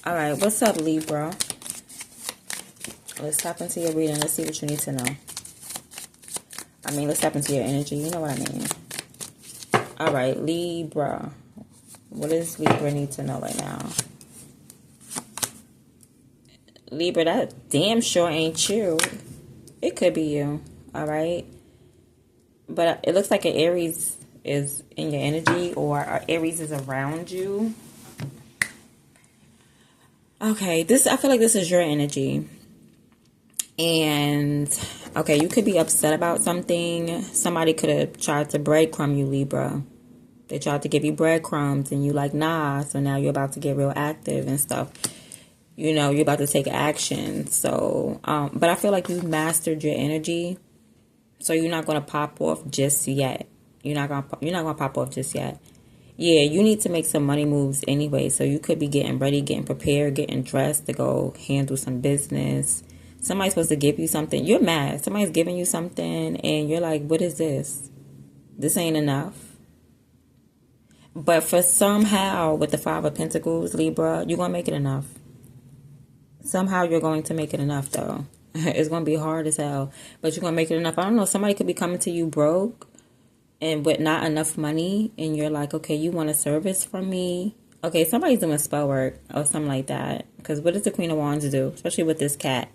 All right, what's up, Libra? Let's tap into your reading. Let's see what you need to know. I mean, let's tap into your energy. You know what I mean. All right, Libra. What does Libra need to know right now? Libra, that damn sure ain't you. It could be you. All right. But it looks like an Aries is in your energy, or Aries is around you. Okay, I feel like this is your energy. And, okay, you could be upset about something. Somebody could have tried to breadcrumb you, Libra. They tried to give you breadcrumbs, and you like, nah. So now you're about to get real active and stuff. You know, you're about to take action. So, but I feel like you've mastered your energy. So you're not going to pop off just yet. You're not going to pop off just yet. Yeah, you need to make some money moves anyway. So you could be getting ready, getting prepared, getting dressed to go handle some business. Somebody's supposed to give you something. You're mad. Somebody's giving you something and you're like, what is this? This ain't enough. But for somehow, with the Five of Pentacles, Libra, you're going to make it enough. Somehow you're going to make it enough, though. It's going to be hard as hell, but you're going to make it enough. I don't know. Somebody could be coming to you broke and with not enough money. And you're like, okay, you want a service from me? Okay, somebody's doing spell work or something like that. Because what does the Queen of Wands do? Especially with this cat.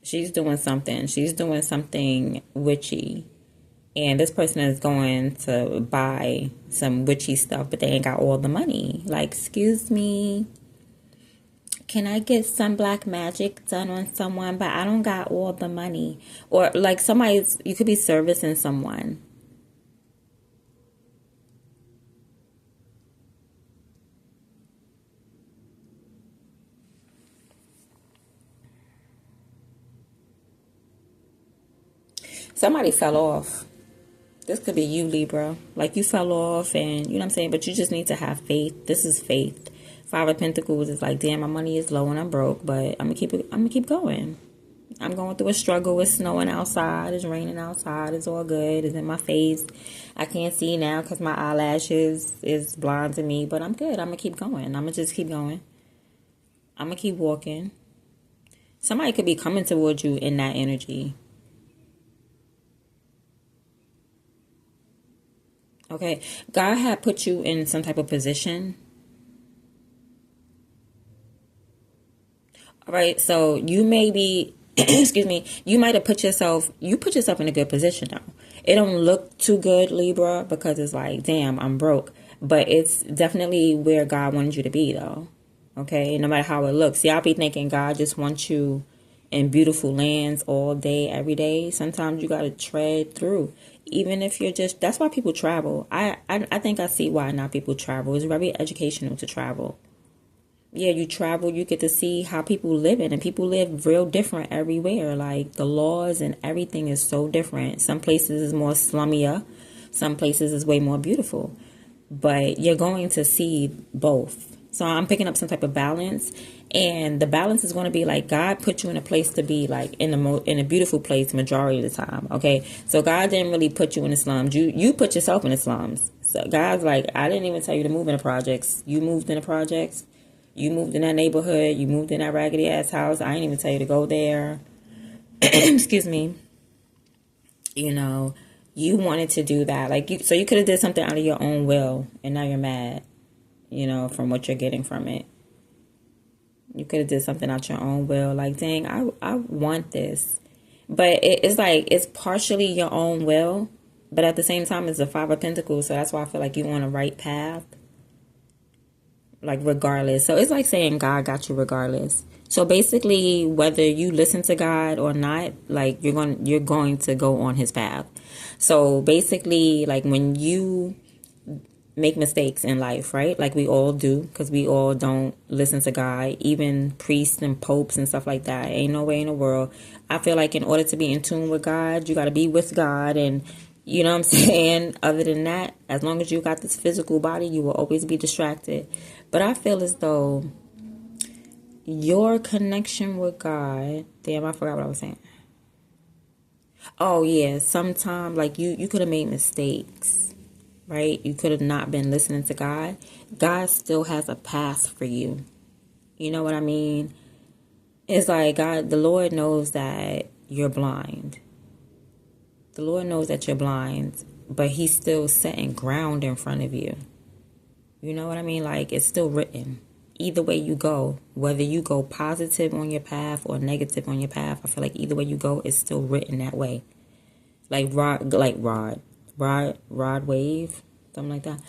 She's doing something. She's doing something witchy. And this person is going to buy some witchy stuff, but they ain't got all the money. Like, excuse me. Can I get some black magic done on someone, but I don't got all the money? Or like you could be servicing someone. Somebody fell off. This could be you, Libra. Like you fell off and you know what I'm saying? But you just need to have faith. This is faith. Five of Pentacles is like, damn, my money is low and I'm broke, but I'm gonna keep going. I'm going through a struggle. It's snowing outside. It's raining outside. It's all good. It's in my face. I can't see now because my eyelashes is blind to me, but I'm good. I'm gonna keep going. I'm gonna just keep going. I'm gonna keep walking. Somebody could be coming towards you in that energy. Okay, God had put you in some type of position. All right, so you may be, excuse me, you might have put yourself in a good position now. It don't look too good, Libra, because it's like, damn, I'm broke. But it's definitely where God wanted you to be, though. Okay, no matter how it looks. Y'all be thinking God just wants you in beautiful lands all day, every day. Sometimes you got to tread through. Even if you're just, that's why people travel. I think I see why not people travel. It's very educational to travel. Yeah, you travel, you get to see how people live in, and people live real different everywhere. Like the laws and everything is so different. Some places is more slummier. Some places is way more beautiful. But you're going to see both. So I'm picking up some type of balance, and the balance is going to be like God put you in a place to be like in a beautiful place majority of the time. Okay, so God didn't really put you in the slums. You put yourself in the slums. So God's like, I didn't even tell you to move in the projects. You moved in the projects. You moved in that neighborhood. You moved in that raggedy ass house. I didn't even tell you to go there. Excuse me. You know, you wanted to do that. So you could have did something out of your own will, and now you're mad, you know, from what you're getting from it. You could have did something out your own will. Like, dang, I want this. But it's like, it's partially your own will. But at the same time, it's the Five of Pentacles. So that's why I feel like you're on the right path. Like regardless. So it's like saying God got you regardless. So basically, whether you listen to God or not, like you're going to go on his path. So basically, like when you make mistakes in life, right? Like we all do, because we all don't listen to God. Even priests and popes and stuff like that. Ain't no way in the world. I feel like in order to be in tune with God, you got to be with God. And you know what I'm saying? Other than that, as long as you got this physical body, you will always be distracted. But I feel as though your connection with God... Damn, I forgot what I was saying. Oh, yeah. Sometimes, like, you could have made mistakes, right? You could have not been listening to God. God still has a path for you. You know what I mean? It's like God, the Lord knows that you're blind. The Lord knows that you're blind, but he's still setting ground in front of you. You know what I mean? Like, it's still written. Either way you go, whether you go positive on your path or negative on your path, I feel like either way you go, it's still written that way. Like rod wave, something like that.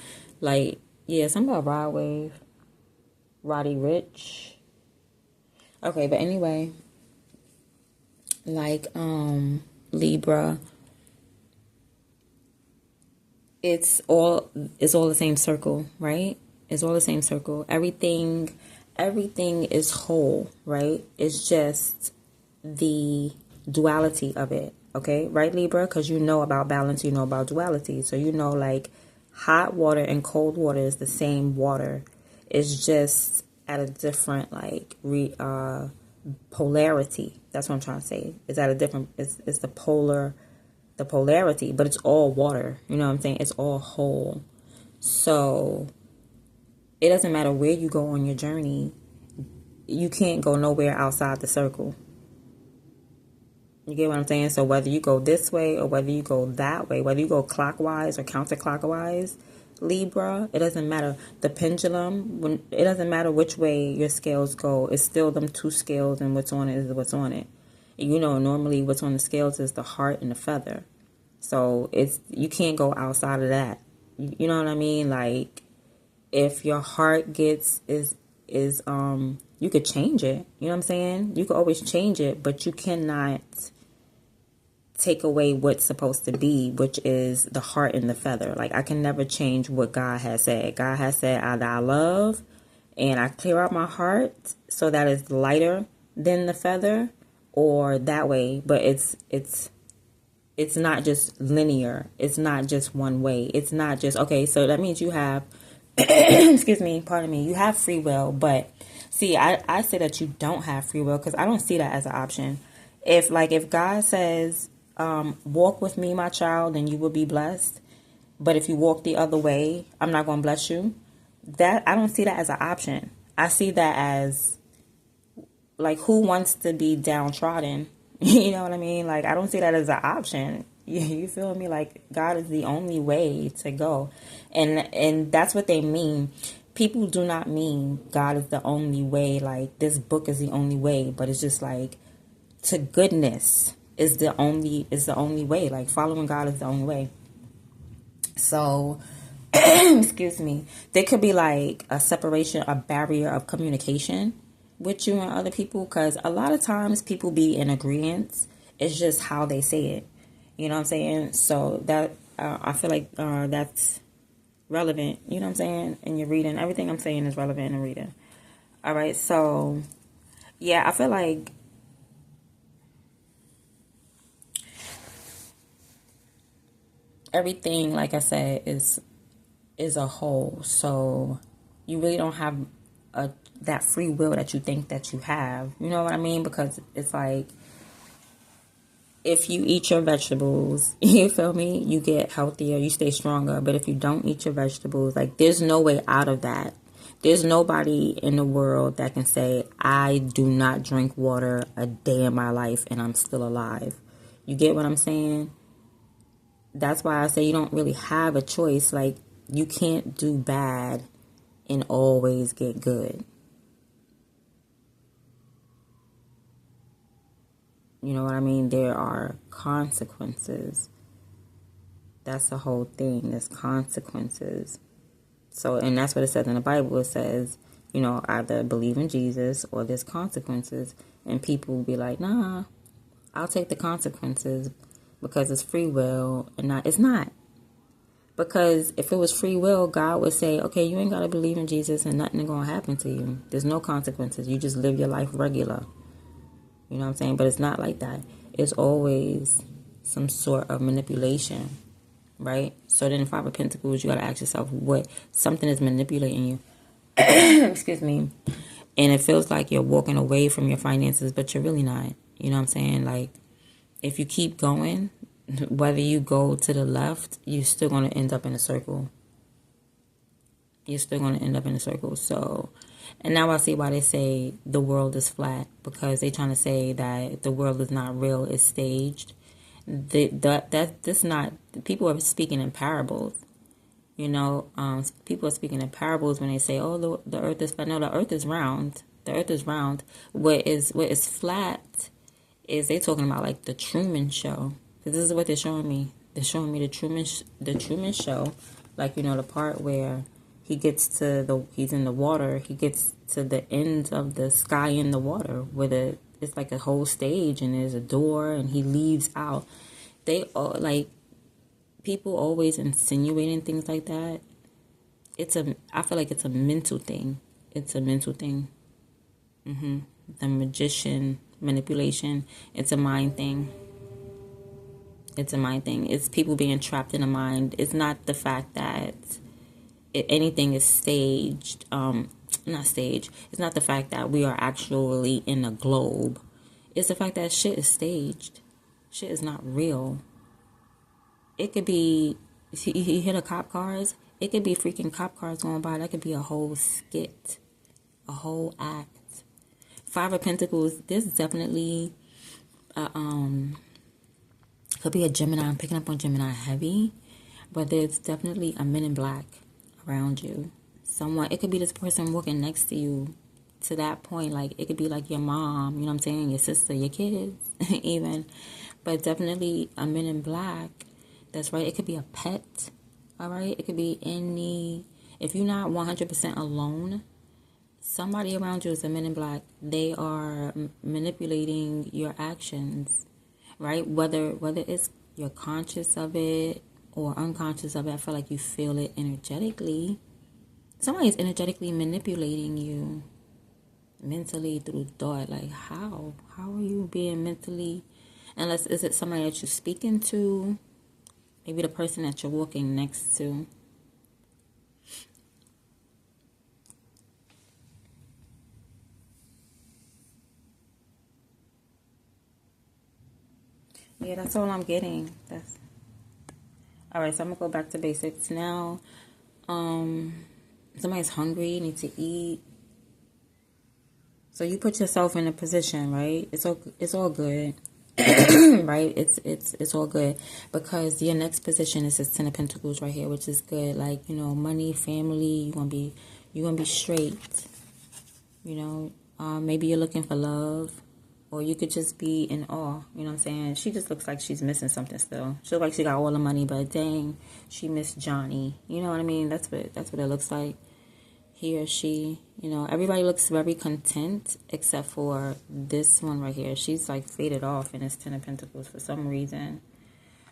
Like, yeah, something about rod wave, Roddy Rich. Okay, but anyway, like, Libra, it's all the same circle, right? It's all the same circle. Everything is whole, right? It's just the duality of it, okay? Right, Libra? Because you know about balance, you know about duality. So you know, like, hot water and cold water is the same water. It's just at a different, like, polarity. That's what I'm trying to say. It's at a different, it's the polarity, but it's all water. You know what I'm saying? It's all whole. So it doesn't matter where you go on your journey. You can't go nowhere outside the circle. You get what I'm saying? So whether you go this way or whether you go that way, whether you go clockwise or counterclockwise, Libra, it doesn't matter. The pendulum, it doesn't matter which way your scales go. It's still them two scales, and what's on it is what's on it. You know, normally what's on the scales is the heart and the feather. So you can't go outside of that. You know what I mean? Like, if your heart is you could change it. You know what I'm saying? You could always change it, but you cannot take away what's supposed to be, which is the heart and the feather. Like, I can never change what God has said. God has said, either I love and I clear out my heart so that it's lighter than the feather, or that way. But it's not just linear. It's not just one way. It's not just, okay, so that means you have, excuse me, pardon me, you have free will. But see, I say that you don't have free will because I don't see that as an option. If God says, walk with me, my child, and you will be blessed, but if you walk the other way, I'm not going to bless you. That, I don't see that as an option. I see that as, like, who wants to be downtrodden? You know what I mean? Like, I don't see that as an option. You feel me? Like, God is the only way to go. And that's what they mean. People do not mean God is the only way. Like, this book is the only way. But it's just like, to goodness is the only way. Like, following God is the only way. So, excuse me. There could be like a separation, a barrier of communication with you and other people, because a lot of times people be in agreement. It's just how they say it. You know what I'm saying? So that I feel like that's relevant. You know what I'm saying? In your reading, everything I'm saying is relevant in reading. All right. So yeah, I feel like everything, like I said, is a whole. So you really don't have that free will that you think that you have. You know what I mean? Because it's like, if you eat your vegetables, you feel me, you get healthier, you stay stronger. But if you don't eat your vegetables, like, there's no way out of that. There's nobody in the world that can say, I do not drink water a day in my life and I'm still alive. You get what I'm saying? That's why I say you don't really have a choice. Like, you can't do bad and always get good. You know what I mean? There are consequences. That's the whole thing. There's consequences. So, and that's what it says in the Bible. It says, you know, either believe in Jesus or there's consequences. And people will be like, nah, I'll take the consequences because it's free will. And it's not. Because if it was free will, God would say, okay, you ain't got to believe in Jesus and nothing is going to happen to you. There's no consequences. You just live your life regular. You know what I'm saying? But it's not like that. It's always some sort of manipulation, right? So then, in Five of Pentacles, you got to ask yourself what something is manipulating you. Excuse me. And it feels like you're walking away from your finances, but you're really not. You know what I'm saying? Like, if you keep going, whether you go to the left, you're still going to end up in a circle. you're still going to end up in a circle. So, and now I see why they say the world is flat, because they're trying to say that the world is not real, it's staged. That's not, people are speaking in parables. You know, people are speaking in parables when they say, "Oh, the earth is flat." No, the earth is round. The earth is round. What is flat is they talking about like the Truman Show. Because this is what they're showing me. They're showing me the Truman Show, like, you know, the part where he's in the water. He gets to the end of the sky in the water where it's like a whole stage and there's a door and he leaves out. They all like. People always insinuating things like that. I feel like it's a mental thing. It's a mental thing. The magician manipulation. It's a mind thing. It's a mind thing. It's people being trapped in a mind. It's not the fact that anything is staged. Not staged. It's not the fact that we are actually in a globe. It's the fact that shit is staged. Shit is not real. It could be, if you hit a cop cars, it could be freaking cop cars going by. That could be a whole skit, a whole act. Five of Pentacles, there's definitely, could be a Gemini. I'm picking up on Gemini heavy, but there's definitely a Men in Black around you. Someone, it could be this person walking next to you to that point. Like, it could be like your mom, you know what I'm saying, your sister, your kids, even. But definitely a Men in Black. That's right. It could be a pet. All right. It could be if you're not 100% alone, somebody around you is a Men in Black. They are manipulating your actions, right? Whether it's you're conscious of it or unconscious of it, I feel like you feel it energetically. Somebody's energetically manipulating you mentally through thought. Like, how? How are you being mentally? Unless, is it somebody that you're speaking to? Maybe the person that you're walking next to. Yeah, that's all I'm getting. All right, so I'm going to go back to basics now. Somebody's hungry, need to eat. So you put yourself in a position, right? It's all good. Right, it's all good, because your next position is this Ten of Pentacles right here, which is good. Like, you know, money, family, you're gonna be straight. You know, maybe you're looking for love, or you could just be in awe. You know what I'm saying? She just looks like she's missing something still. She looks like she got all the money, but dang, she missed Johnny. You know what I mean? That's what it looks like. He or she, you know, everybody looks very content except for this one right here. She's like faded off in this Ten of Pentacles for some reason.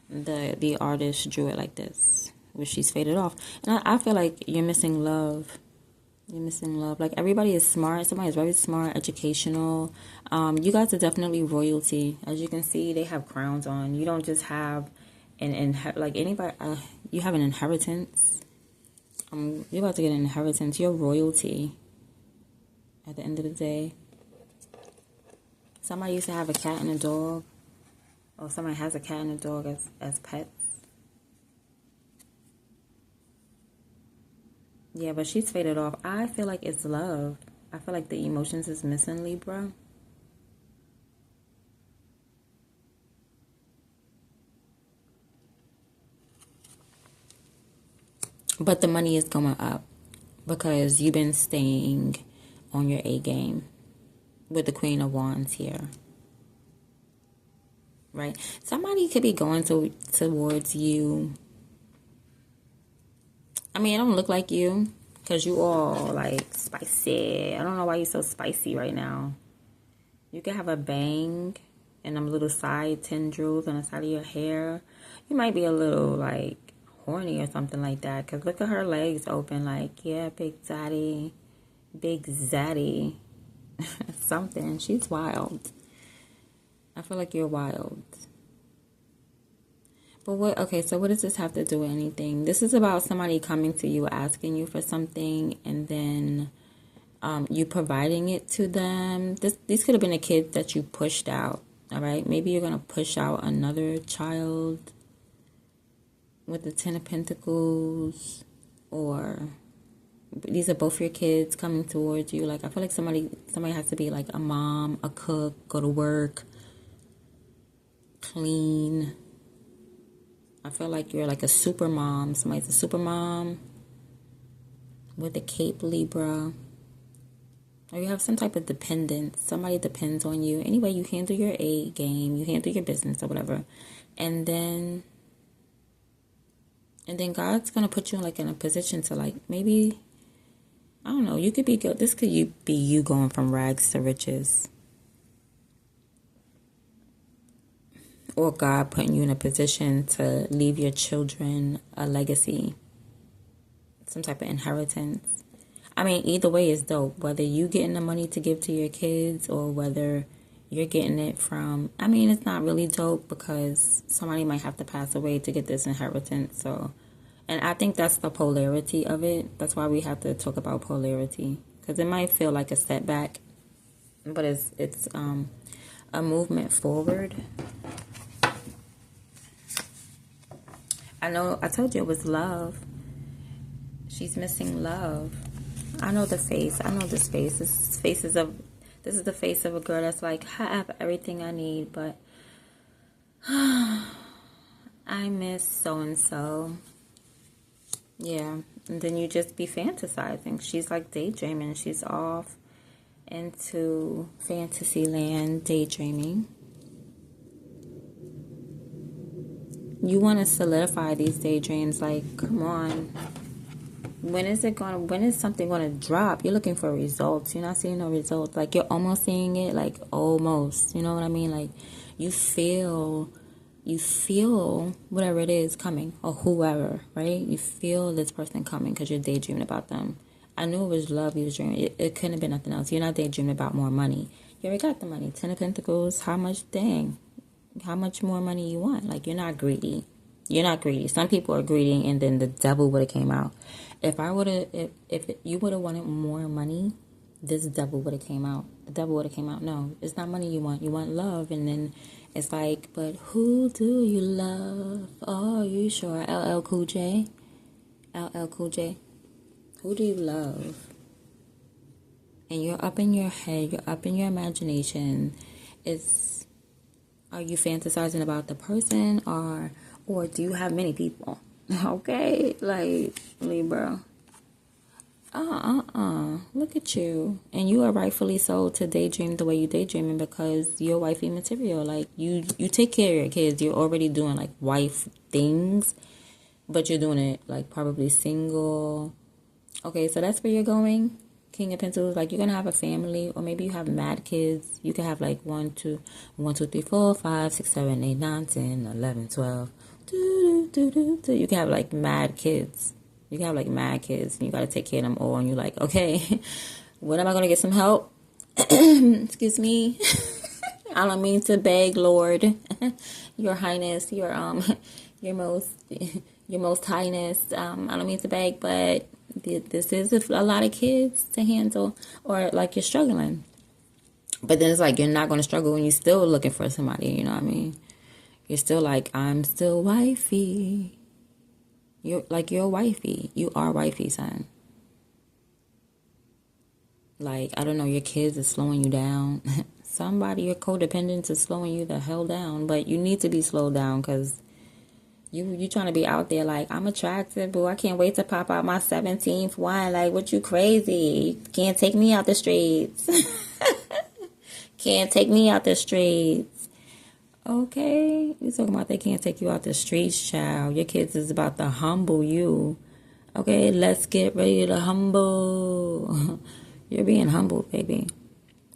The artist drew it like this, where she's faded off. And I feel like you're missing love. You're missing love. Like, everybody is smart. Somebody is very smart, educational. You guys are definitely royalty. As you can see, they have crowns on. You don't just have like anybody. You have an inheritance. You're about to get an inheritance. You're royalty. At the end of the day, somebody used to have a cat and a dog, or somebody has a cat and a dog as pets. Yeah, but she's faded off. I feel like it's love. I feel like the emotions is missing, Libra. But the money is going up because you've been staying on your A game with the Queen of Wands here. Right? Somebody could be going towards you. I mean, it don't look like you, because you all like spicy. I don't know why you're so spicy right now. You could have a bang and them little side tendrils on the side of your hair. You might be a little like horny or something like that, because look at her legs open. Like, yeah, big zaddy, something. She's wild. I feel like you're wild. But so what does this have to do with anything? This is about somebody coming to you, asking you for something, and then you providing it to them. These could have been a kid that you pushed out, all right? Maybe you're going to push out another child with the Ten of Pentacles, or these are both your kids coming towards you. Like, I feel like somebody has to be like a mom, a cook, go to work, clean. I feel like you're like a super mom. Somebody's a super mom with a cape, Libra. Or you have some type of dependence. Somebody depends on you. Anyway, you handle your A game. You handle your business or whatever. And then God's going to put you in a position to like, maybe, I don't know, you could be good. This could be you going from rags to riches. Or God putting you in a position to leave your children a legacy. Some type of inheritance. I mean, either way is dope. Whether you getting the money to give to your kids or whether you're getting it from... I mean, it's not really dope because somebody might have to pass away to get this inheritance. So, and I think that's the polarity of it. That's why we have to talk about polarity. Because it might feel like a setback. But it's a movement forward. I know, I told you it was love. She's missing love. I know the face. I know this face. This is the face of a girl that's like, I have everything I need, but I miss so-and-so. Yeah. And then you just be fantasizing. She's like daydreaming. She's off into fantasy land, daydreaming. You want to solidify these daydreams. Like, come on. When is something going to drop? You're looking for results. You're not seeing no results. Like, you're almost seeing it. Like, almost. You know what I mean? Like, you feel whatever it is coming. Or whoever, right? You feel this person coming because you're daydreaming about them. I knew it was love you was dreaming. It couldn't have been nothing else. You're not daydreaming about more money. You already got the money. 10 of Pentacles. How much? Dang. How much more money you want? Like, you're not greedy. You're not greedy. Some people are greedy, and then the devil would have came out. If you would have wanted more money, this devil would have came out. The devil would have came out. No, it's not money you want. You want love, and then it's like, but who do you love? Oh, are you sure? LL Cool J. LL Cool J. Who do you love? And you're up in your head. You're up in your imagination. Are you fantasizing about the person, or do you have many people? Okay, like, Libra. Look at you. And you are rightfully so to daydream the way you daydreaming because you're wifey material. Like, you take care of your kids. You're already doing, like, wife things, but you're doing it, like, probably single. Okay, so that's where you're going. King of Pentacles, like, you're gonna have a family, or maybe you have mad kids. You can have like 1, 2, 3, 4, 5, 6, 7, 8, 9, 10, 11, 12. You can have like mad kids. You can have like mad kids, and you gotta take care of them all. And you're like, okay, when am I gonna get some help? Excuse me. I don't mean to beg, Lord, Your Highness, your most highness. I don't mean to beg, but this is a lot of kids to handle, or like you're struggling. But then it's like you're not going to struggle when you're still looking for somebody, you know what I mean? You're still like, I'm still wifey. You're wifey. You are wifey, son. Like, I don't know, your kids are slowing you down. Somebody, your codependence is slowing you the hell down. But you need to be slowed down because you trying to be out there like, I'm attractive, boo. I can't wait to pop out my 17th one. Like, what, you crazy? You can't take me out the streets. Can't take me out the streets. Okay. You talking about they can't take you out the streets, child. Your kids is about to humble you. Okay, let's get ready to humble. You're being humbled, baby.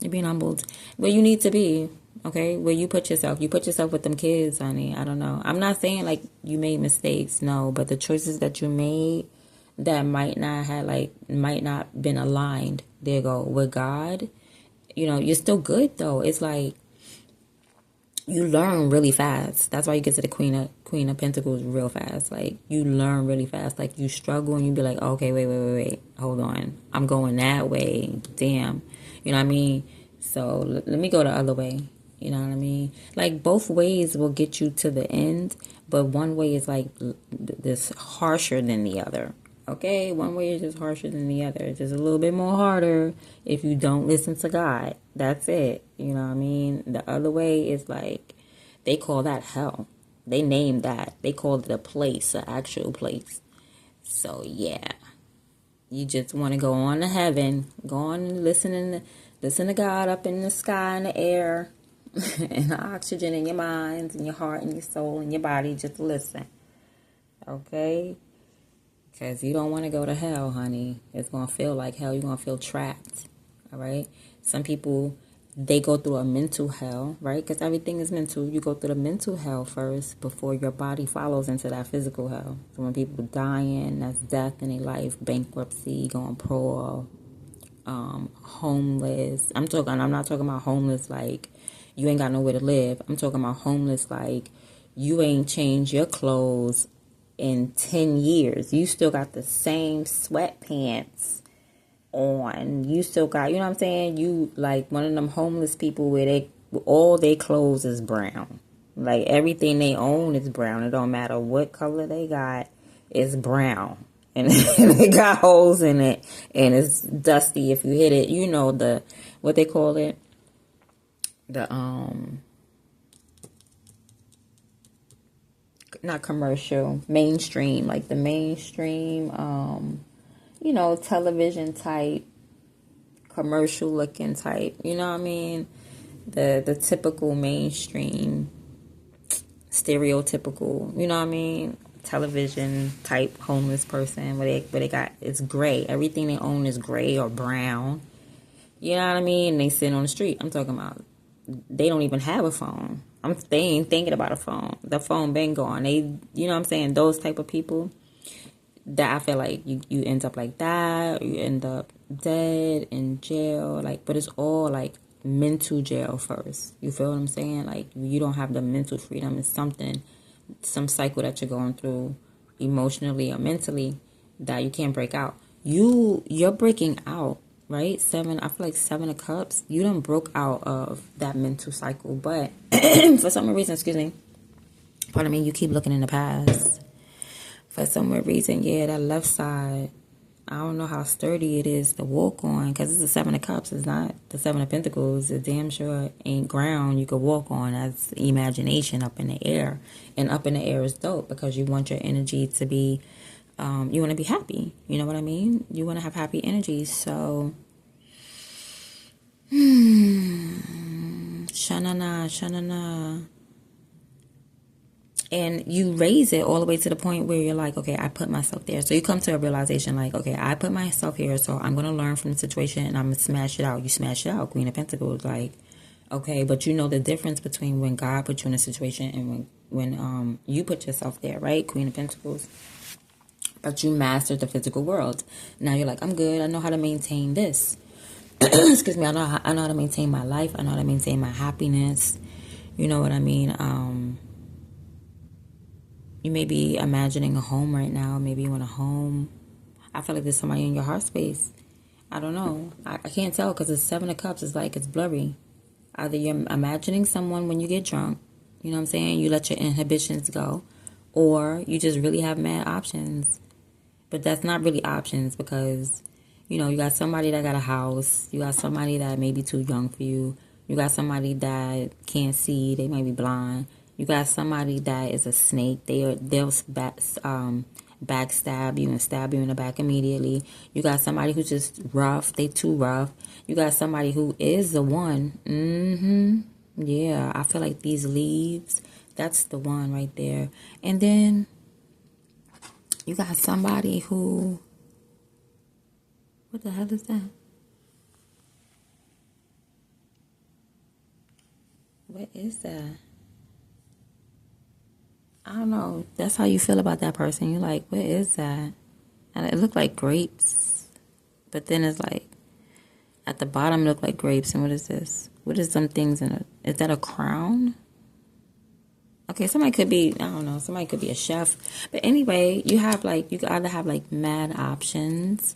You're being humbled. Where you need to be. Okay, where you put yourself. You put yourself with them kids, honey. I don't know. I'm not saying like you made mistakes, no. But the choices that you made that might not been aligned. There you go. With God, you know, you're still good though. It's like you learn really fast. That's why you get to the Queen of Pentacles real fast. Like, you learn really fast. Like, you struggle and you be like, okay, wait. Hold on. I'm going that way. Damn. You know what I mean? So let me go the other way. You know what I mean? Like, both ways will get you to the end, but one way is like this harsher than the other. Okay, one way is just harsher than the other. It's just a little bit more harder if you don't listen to God. That's it. You know what I mean? The other way is like, they call that hell. They named that. They called it a place, an actual place. So yeah, you just want to go on to heaven. Go on and listen to God up in the sky, in the air, and the oxygen in your minds, and your heart, and your soul, and your body. Just listen. Okay? Because you don't want to go to hell, honey. It's going to feel like hell. You're going to feel trapped. All right? Some people, they go through a mental hell, right? Because everything is mental. You go through the mental hell first before your body follows into that physical hell. So when people dying, that's death in their life, bankruptcy, going pro, homeless. I'm not talking about homeless like you ain't got nowhere to live. I'm talking about homeless like you ain't changed your clothes in 10 years. You still got the same sweatpants on. You still got, you know what I'm saying? You like one of them homeless people where all their clothes is brown. Like everything they own is brown. It don't matter what color they got, it's brown. And it got holes in it, and it's dusty if you hit it. You know what they call it? Not commercial, mainstream, like the mainstream, television type, commercial looking type. You know what I mean? The typical mainstream, stereotypical. You know what I mean? Television type homeless person where they got, it's gray. Everything they own is gray or brown. You know what I mean? They sit on the street. I'm talking about they don't even have a phone. They ain't thinking about a phone. The phone been gone. You know what I'm saying? Those type of people that I feel like you end up like that, or you end up dead in jail. Like, but it's all like mental jail first. You feel what I'm saying? Like you don't have the mental freedom. It's some cycle that you're going through emotionally or mentally that you can't break out. You're breaking out, right? I feel like 7 of Cups. You done broke out of that mental cycle, but for some reason, excuse me, pardon me, you keep looking in the past. For some reason, yeah, that left side, I don't know how sturdy it is to walk on, because it's the 7 of Cups. It's not the 7 of Pentacles. It damn sure ain't ground you could walk on. That's imagination up in the air. And up in the air is dope because you want your energy to be, you want to be happy. You know what I mean? You want to have happy energy. So, shanana. And you raise it all the way to the point where you're like, okay, I put myself there. So you come to a realization like, okay, I put myself here, so I'm going to learn from the situation and I'm going to smash it out. You smash it out, Queen of Pentacles. Like, okay, but you know the difference between when God put you in a situation and when you put yourself there, right? Queen of Pentacles. But you mastered the physical world. Now you're like, I'm good. I know how to maintain this. Excuse me. I know how to maintain my life. I know how to maintain my happiness. You know what I mean? You may be imagining a home right now. Maybe you want a home. I feel like there's somebody in your heart space. I don't know. I can't tell because it's 7 of Cups. It's like it's blurry. Either you're imagining someone when you get drunk. You know what I'm saying? You let your inhibitions go. Or you just really have mad options. But that's not really options because, you know, you got somebody that got a house. You got somebody that may be too young for you. You got somebody that can't see. They may be blind. You got somebody that is a snake. They'll backstab you and stab you in the back immediately. You got somebody who's just rough. They too rough. You got somebody who is the one. Yeah, I feel like these leaves, that's the one right there. And then you got somebody who, what the hell is that? What is that? I don't know. That's how you feel about that person. You're like, what is that? And it looked like grapes. But then it's like, at the bottom it looked like grapes. And what is this? What is some things in it? Is that a crown? Okay, somebody could be, I don't know, somebody could be a chef. But anyway, you could either have like mad options.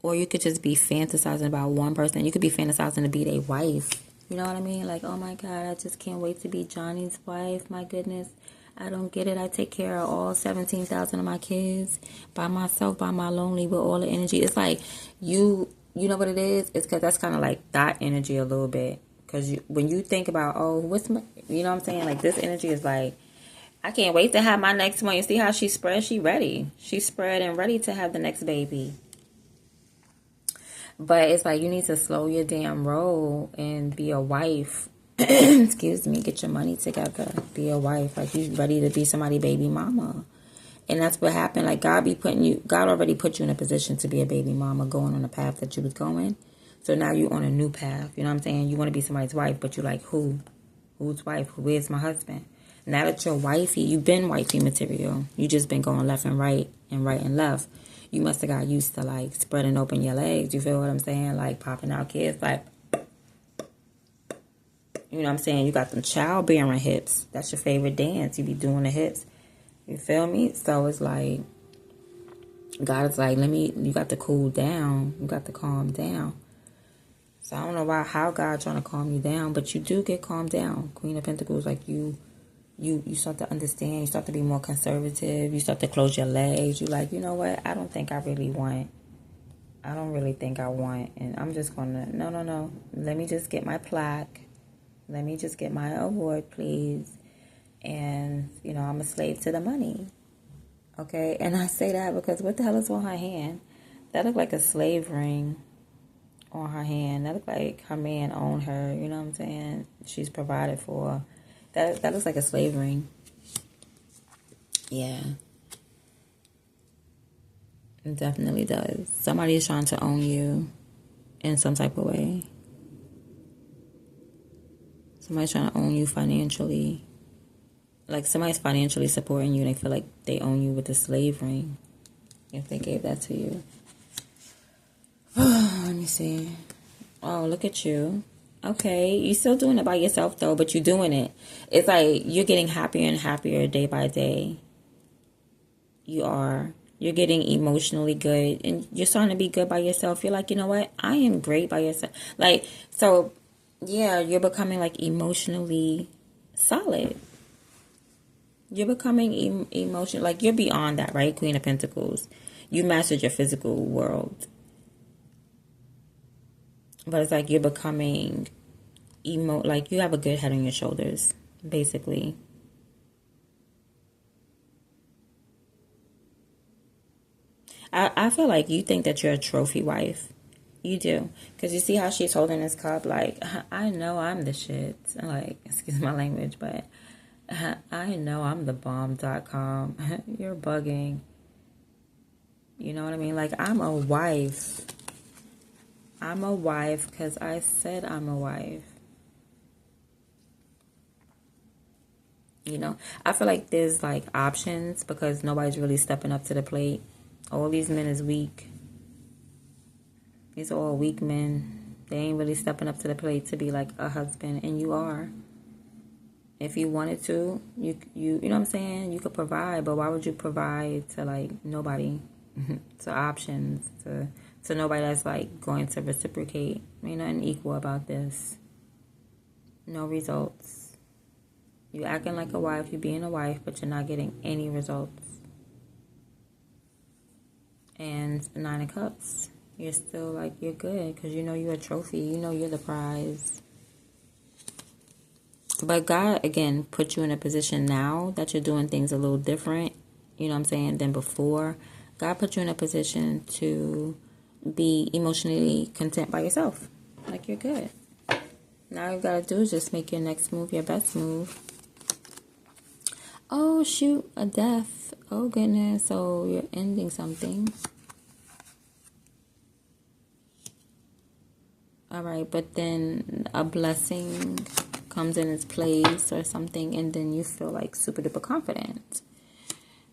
Or you could just be fantasizing about one person. You could be fantasizing to be their wife. You know what I mean? Like, oh my God, I just can't wait to be Johnny's wife. My goodness. I don't get it. I take care of all 17,000 of my kids by myself, by my lonely, with all the energy. It's like you know what it is? It's because that's kind of like that energy a little bit. Because when you think about, oh, what's my, you know what I'm saying? Like this energy is like, I can't wait to have my next one. You see how she spread? She ready. She's spread and ready to have the next baby. But it's like you need to slow your damn roll and be a wife. Excuse me. Get your money together. Be a wife. Like you ready to be somebody baby mama. And that's what happened. Like God already put you in a position to be a baby mama going on the path that you was going. So now you're on a new path. You know what I'm saying? You want to be somebody's wife, but you're like, who? Whose wife? Who is my husband? Now that you're wifey, you've been wifey material. You just been going left and right and left. You must have got used to like spreading open your legs. You feel what I'm saying? Like popping out kids. Like, you know what I'm saying? You got them childbearing hips. That's your favorite dance. You be doing the hips. You feel me? So it's like, God is like, you got to cool down. You got to calm down. So I don't know how God trying to calm you down, but you do get calmed down. Queen of Pentacles, like you start to understand. You start to be more conservative. You start to close your legs. You like, you know what? I don't really think I want. And I'm just going to, no. Let me just get my plaque. Let me just get my award, please. And, you know, I'm a slave to the money. Okay? And I say that because what the hell is on her hand? That looked like a slave ring on her hand. That looked like her man owned her. You know what I'm saying? She's provided for. That looks like a slave ring. Yeah. It definitely does. Somebody is trying to own you in some type of way. Somebody's trying to own you financially. Like somebody's financially supporting you and they feel like they own you with a slave ring. If they gave that to you. Let me see. Oh, look at you. Okay, you're still doing it by yourself though, but you're doing it. It's like you're getting happier and happier day by day. You are. You're getting emotionally good and you're starting to be good by yourself. You're like, you know what? I am great by yourself. Like, so, yeah, you're becoming like emotionally solid. You're becoming emotional. Like, you're beyond that, right? Queen of Pentacles. You mastered your physical world. But it's like you're becoming like you have a good head on your shoulders, basically. I feel like you think that you're a trophy wife. You do. Because you see how she's holding this cup, like, I know I'm the shit. Like, excuse my language, but I know I'm the bomb.com. You're bugging. You know what I mean? Like, I'm a wife. I'm a wife because I said I'm a wife. You know, I feel like there's like options because nobody's really stepping up to the plate. All these men is weak. These are all weak men. They ain't really stepping up to the plate to be like a husband, and you are. If you wanted to, you know what I'm saying? You could provide, but why would you provide to like nobody? To options, to nobody that's like going to reciprocate. Ain't nothing equal about this. No results. You acting like a wife, you being a wife, but you're not getting any results. And 9 of Cups, you're still like, you're good because you know you're a trophy. You know you're the prize. But God, again, put you in a position now that you're doing things a little different, you know what I'm saying, than before. God put you in a position to be emotionally content by yourself. Like, you're good. Now all you got to do is just make your next move your best move. Oh, shoot, a death. Oh, goodness. So you're ending something. All right, but then a blessing comes in its place or something, and then you feel like super duper confident.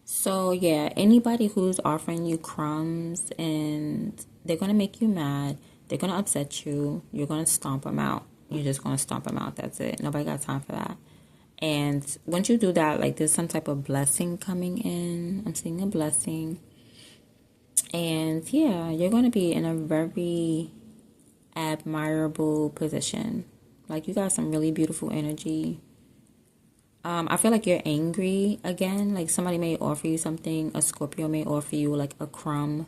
So, yeah, anybody who's offering you crumbs and they're going to make you mad, they're going to upset you, you're going to stomp them out. You're just going to stomp them out. That's it. Nobody got time for that. And once you do that, like there's some type of blessing coming in. I'm seeing a blessing. And yeah, you're going to be in a very admirable position. Like you got some really beautiful energy. I feel like you're angry again. Like somebody may offer you something. A Scorpio may offer you like a crumb.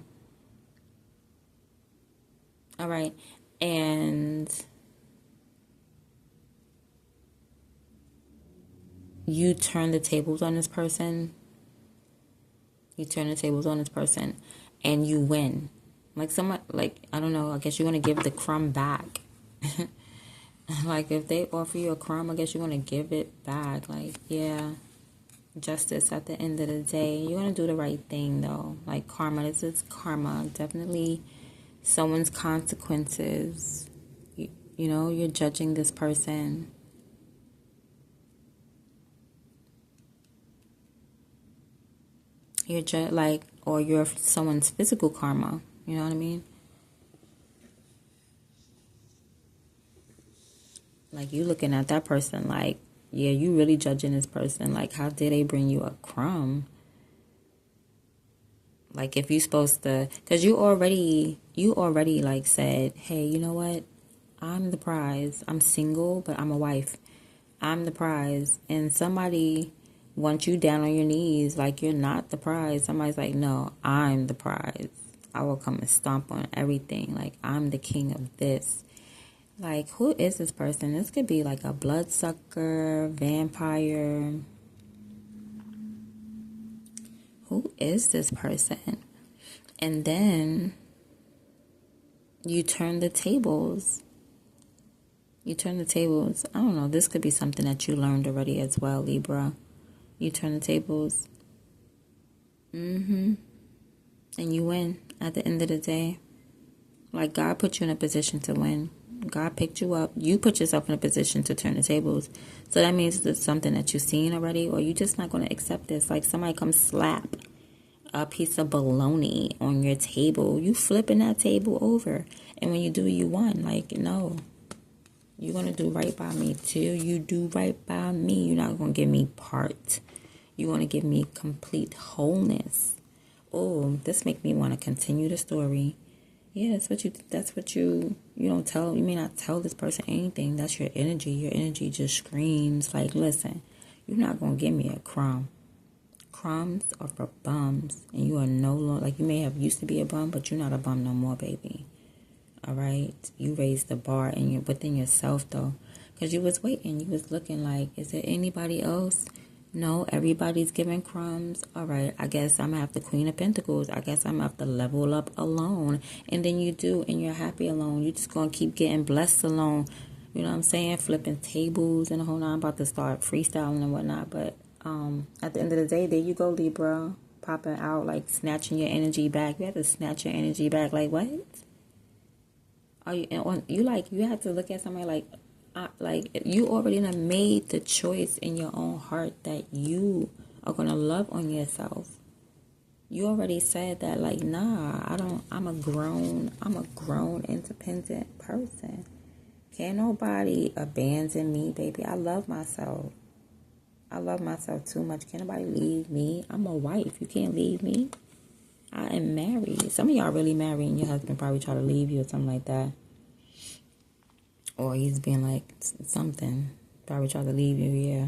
All right. And you turn the tables on this person. You turn the tables on this person and you win. Like someone, like, I don't know, I guess you're going to give the crumb back. Like if they offer you a crumb, I guess you're going to give it back. Like, yeah, justice at the end of the day. You're going to do the right thing though. Like karma, this is karma. Definitely someone's consequences. You know, you're judging this person. You're like, or you're someone's physical karma. You know what I mean? Like you looking at that person like, yeah, you really judging this person. Like, how dare they bring you a crumb? Like if you supposed to, because you already like said, hey, you know what? I'm the prize. I'm single, but I'm a wife. I'm the prize. And somebody wants you down on your knees like you're not the prize. Somebody's like, no, I'm the prize. I will come and stomp on everything. Like, I'm the king of this. Like, who is this person? This could be like a bloodsucker, vampire. Who is this person? And then you turn the tables. You turn the tables. I don't know. This could be something that you learned already as well, Libra. You turn the tables. And you win at the end of the day. Like, God put you in a position to win. God picked you up. You put yourself in a position to turn the tables. So that means it's something that you've seen already, or you're just not going to accept this. Like somebody comes slap a piece of bologna on your table. You flipping that table over. And when you do, you won. Like, no. You're going to do right by me till you do right by me. You're not going to give me part. You want to give me complete wholeness. Oh, this make me want to continue the story. Yeah, that's what you don't tell. You may not tell this person anything. That's your energy. Your energy just screams like, listen, you're not going to give me a crumb. Crumbs are for bums. And you are no longer, like you may have used to be a bum, but you're not a bum no more, baby. All right? You raised the bar within yourself, though. Because you was waiting. You was looking like, is there anybody else? No, everybody's giving crumbs. All right, I guess I'm going to have the Queen of Pentacles. I guess I'm going to have to level up alone. And then you do, and you're happy alone. You're just going to keep getting blessed alone. You know what I'm saying? Flipping tables and a whole nine. I'm about to start freestyling and whatnot. But at the end of the day, there you go, Libra. Popping out, like snatching your energy back. You have to snatch your energy back. Like, what? Are you have to look at somebody like you already done made the choice in your own heart that you are gonna love on yourself. You already said that, like, nah, I'm a grown independent person. Can't nobody abandon me, baby. I love myself. I love myself too much. Can't nobody leave me. I'm a wife. You can't leave me. I am married. Some of y'all really married and your husband probably try to leave you or something like that. Or he's being like something. Probably try to leave you, yeah.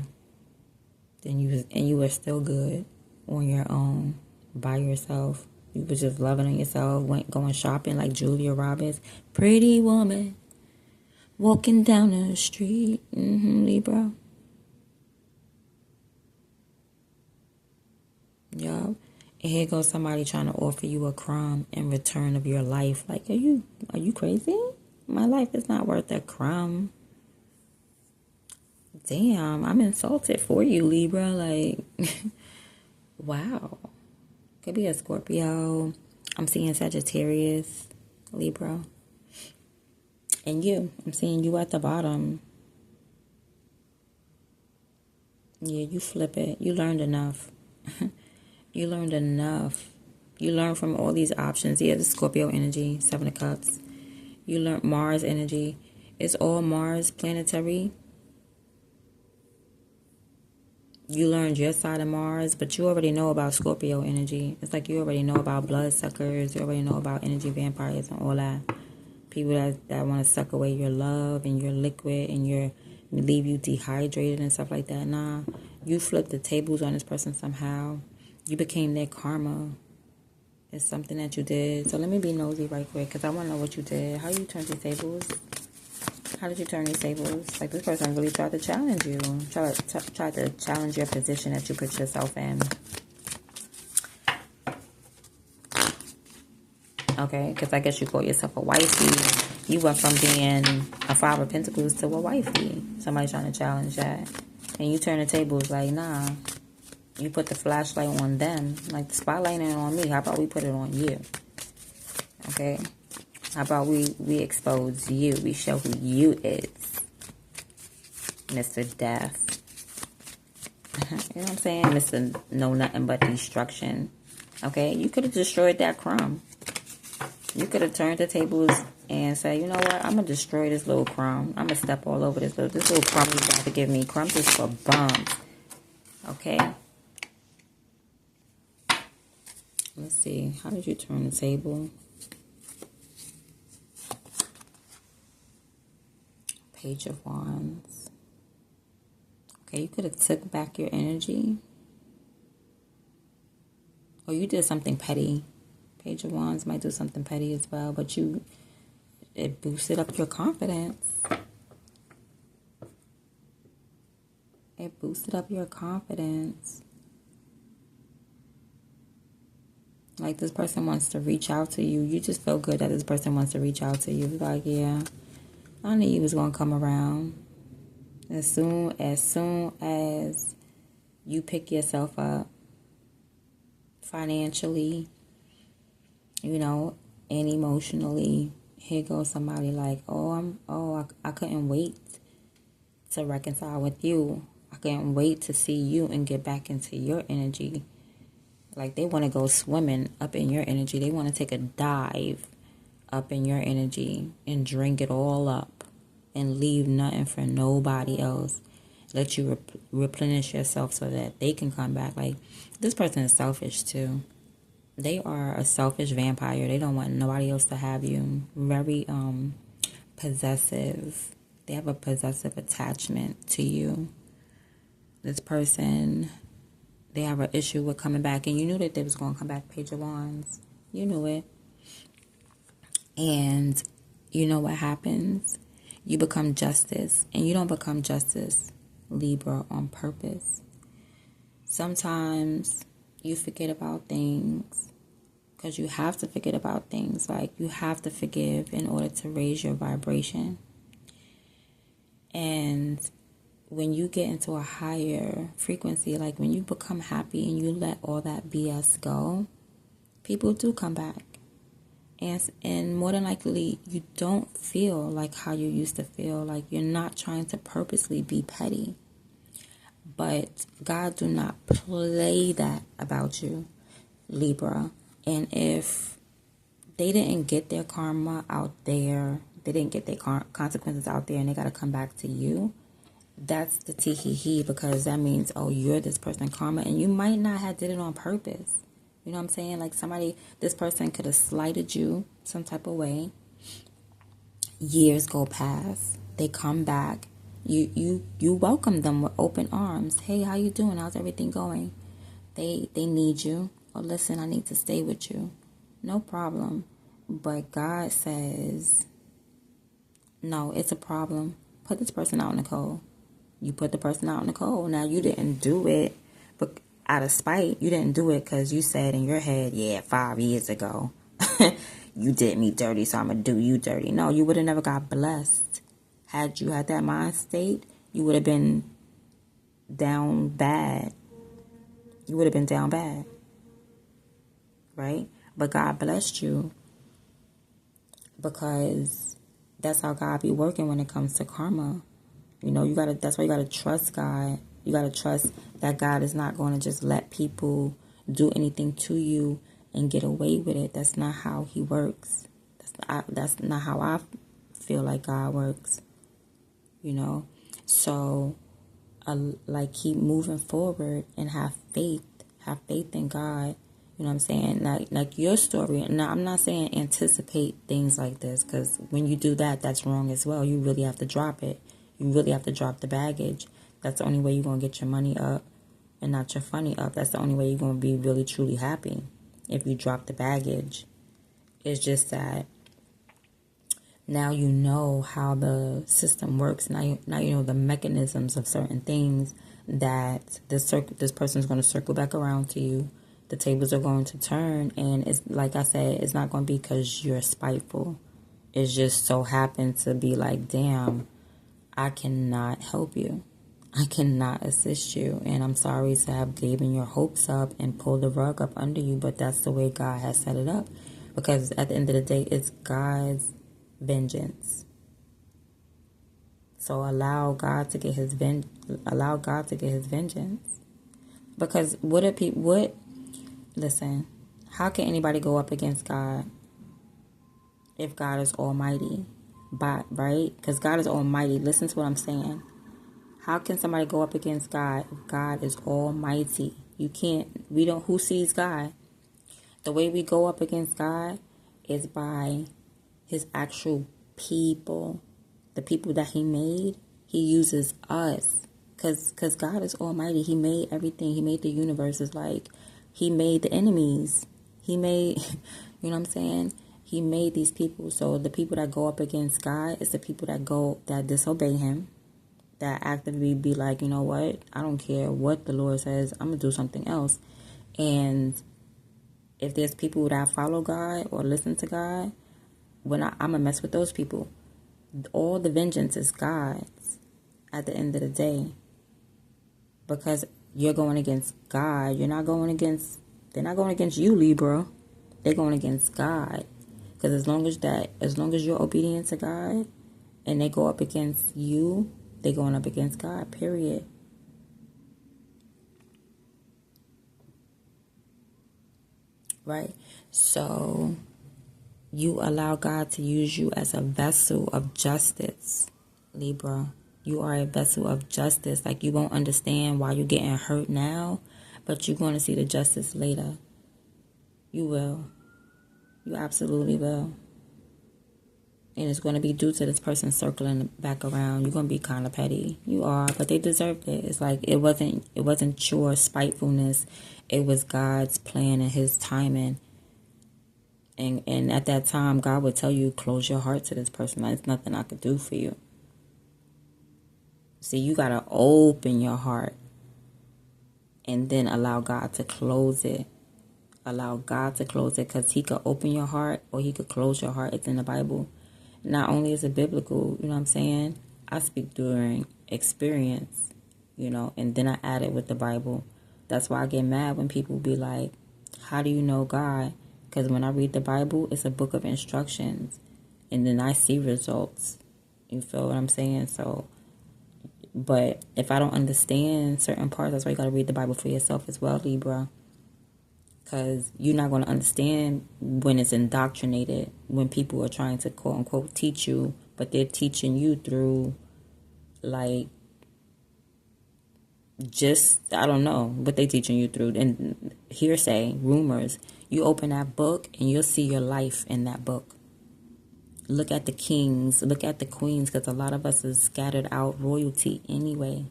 Then you were still good on your own, by yourself. You was just loving on yourself, going shopping like Julia Roberts. Pretty woman, walking down the street. Libra. Yup. And here goes somebody trying to offer you a crumb in return of your life. Like, are you crazy? My life is not worth a crumb. Damn, I'm insulted for you, Libra. Like, wow. Could be a Scorpio. I'm seeing Sagittarius, Libra. And I'm seeing you at the bottom. Yeah, you flip it. You learned enough. You learned enough. You learned from all these options. Yeah, the Scorpio energy, 7 of Cups. You learned Mars energy. It's all Mars planetary. You learned your side of Mars, but you already know about Scorpio energy. It's like you already know about bloodsuckers. You already know about energy vampires and all that. People that want to suck away your love and your liquid and leave you dehydrated and stuff like that. Nah, You flipped the tables on this person somehow. You became their karma. It's something that you did. So let me be nosy right quick because I want to know what you did. How you turned these tables? How did you turn these tables? Like, this person really tried to challenge you. Tried to challenge your position that you put yourself in. Okay, because I guess you call yourself a wifey. You went from being a Five of Pentacles to a wifey. Somebody trying to challenge that. And you turn the tables like, nah. You put the flashlight on them. Like, the spotlight ain't on me. How about we put it on you? Okay? How about we expose you? We show who you is. Mr. Death. You know what I'm saying? Mr. Know Nothing But Destruction. Okay? You could have destroyed that crumb. You could have turned the tables and said, you know what? I'm going to destroy this little crumb. I'm going to step all over this little crumb you got to give me. Crumbs is for bums. Okay? Let's see. How did you turn the table? Page of Wands. Okay, you could have took back your energy. Or you did something petty. Page of Wands might do something petty as well. But it boosted up your confidence. It boosted up your confidence. Like, this person wants to reach out to you. You just feel good that this person wants to reach out to you. Like, yeah, I knew you was going to come around. As soon as you pick yourself up financially, you know, and emotionally, here goes somebody like, I couldn't wait to reconcile with you. I couldn't wait to see you and get back into your energy. Like, they want to go swimming up in your energy. They want to take a dive up in your energy and drink it all up and leave nothing for nobody else. Let you replenish yourself so that they can come back. Like, this person is selfish too. They are a selfish vampire. They don't want nobody else to have you. Very possessive. They have a possessive attachment to you. This person, they have an issue with coming back. And you knew that they was going to come back. Page of Wands. You knew it. And you know what happens? You become justice. And you don't become justice, Libra, on purpose. Sometimes you forget about things because you have to forget about things. Like, you have to forgive in order to raise your vibration. And when you get into a higher frequency, like when you become happy and you let all that BS go, people do come back. And more than likely, you don't feel like how you used to feel. Like, you're not trying to purposely be petty. But God do not play that about you, Libra. And if they didn't get their karma out there, they didn't get their consequences out there, and they got to come back to you, that's the tee-hee-hee, because that means, oh, you're this person karma, and you might not have did it on purpose. You know what I'm saying? Like, this person could have slighted you some type of way. Years go past. They come back. You welcome them with open arms. Hey, how you doing? How's everything going? They need you. Oh, listen, I need to stay with you. No problem. But God says, no, it's a problem. Put this person out in the cold. You put the person out in the cold. Now, you didn't do it but out of spite. You didn't do it because you said in your head, yeah, 5 years ago, you did me dirty, so I'm going to do you dirty. No, you would have never got blessed. Had you had that mind state, you would have been down bad. You would have been down bad. Right? But God blessed you because that's how God be working when it comes to karma. You know, that's why you gotta trust God. You gotta trust that God is not going to just let people do anything to you and get away with it. That's not how He works. That's not how I feel like God works. You know, so like, keep moving forward and have faith. Have faith in God. You know what I'm saying? Like your story. Now, I'm not saying anticipate things like this, because when you do that, that's wrong as well. You really have to drop it. You really have to drop the baggage. That's the only way you're going to get your money up. and not your funny up. That's the only way you're going to be really, truly happy, if you drop the baggage. It's just that now you know how the system works. Now you know the mechanisms of certain things, that this person's going to circle back around to you. The tables are going to turn, and it's like I said, it's not going to be because you're spiteful. It just so happened to be like, damn, I cannot help you. I cannot assist you, and I'm sorry to have given your hopes up and pulled the rug up under you, but that's the way God has set it up. Because at the end of the day, it's God's vengeance. So allow God to get his vengeance. Because listen, how can anybody go up against God if God is almighty? Right? Because God is almighty. Listen to what I'm saying. How can somebody go up against God if God is almighty? You can't. Who sees God? The way we go up against God is by his actual people. The people that he made, he uses us. Because God is almighty. He made everything. He made the universe. It's like he made the enemies. He made, you know what I'm saying? He made these people. So the people that go up against God is the people that disobey him. That actively be like, you know what? I don't care what the Lord says. I'm going to do something else. And if there's people that follow God or listen to God, I'm going to mess with those people. All the vengeance is God's at the end of the day. Because you're going against God. They're not going against you, Libra. They're going against God. Because as long as you're obedient to God and they go up against you, they're going up against God, period. Right? So you allow God to use you as a vessel of justice, Libra. You are a vessel of justice. Like, you won't understand why you're getting hurt now, but you're going to see the justice later. You will. You absolutely will. And it's going to be due to this person circling back around. You're going to be kind of petty. You are, but they deserved it. It's like it wasn't your spitefulness. It was God's plan and his timing. And at that time, God would tell you, close your heart to this person. There's nothing I could do for you. See, you got to open your heart and then allow God to close it. Allow God to close it, because he could open your heart or he could close your heart. It's in the Bible. Not only is it biblical, you know what I'm saying? I speak during experience, and then I add it with the Bible. That's why I get mad when people be like, how do you know God? Because when I read the Bible, it's a book of instructions. And then I see results. You feel what I'm saying? So, but if I don't understand certain parts, that's why you got to read the Bible for yourself as well, Libra. Because you're not going to understand when it's indoctrinated, when people are trying to, quote unquote, teach you, but they're teaching you through, like, just, I don't know what they're teaching you through. And hearsay, rumors. You open that book and you'll see your life in that book. Look at the kings, look at the queens, because a lot of us is scattered out royalty anyway.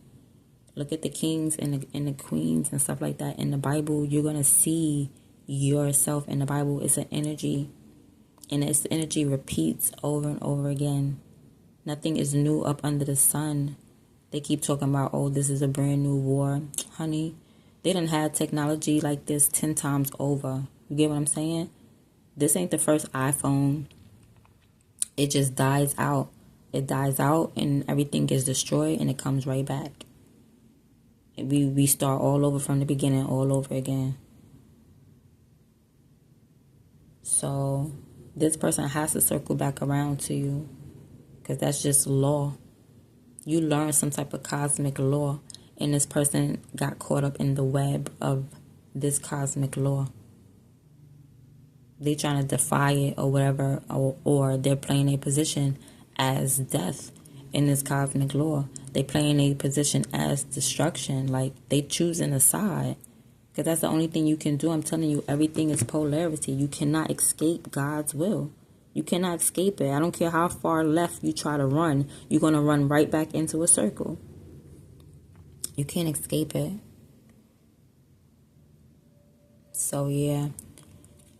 Look at the kings and the queens and stuff like that. In the Bible, you're going to see yourself in the Bible. It's an energy. And this energy repeats over and over again. Nothing is new up under the sun. They keep talking about, oh, this is a brand new war. Honey, they done had technology like this 10 times over. You get what I'm saying? This ain't the first iPhone. It just dies out. It dies out and everything gets destroyed and it comes right back. We start all over from the beginning, all over again. So this person has to circle back around to you, because that's just law. You learn some type of cosmic law, and this person got caught up in the web of this cosmic law. They trying to defy it or whatever, or they're playing a position as death in this cosmic law. They playing a position as destruction, like they choosing a side, because that's the only thing you can do. I'm telling you, everything is polarity. You cannot escape God's will. You cannot escape it. I don't care how far left you try to run, you're going to run right back into a circle. You can't escape it. So yeah,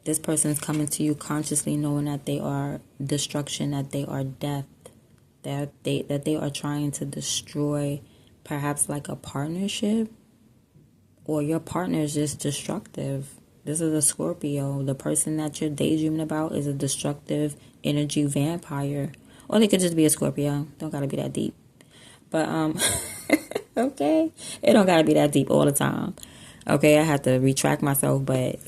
this person's coming to you consciously knowing that they are destruction, that they are death, that they are trying to destroy perhaps like a partnership, or your partner is just destructive. This is a Scorpio. The person that you're daydreaming about is a destructive energy vampire. Or they could just be a Scorpio. Don't gotta be that deep. But okay. It don't gotta be that deep all the time. Okay, I had to retract myself, but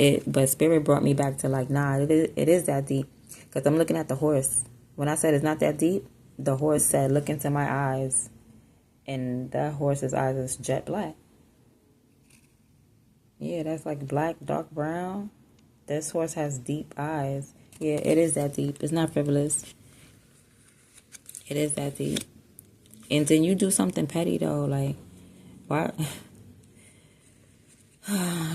spirit brought me back to like, nah, it is that deep. Because I'm looking at the horse. When I said it's not that deep, the horse said, look into my eyes. And that horse's eyes is jet black. Yeah, that's like black, dark brown. This horse has deep eyes. Yeah, it is that deep. It's not frivolous. It is that deep. And then you do something petty though, like, why?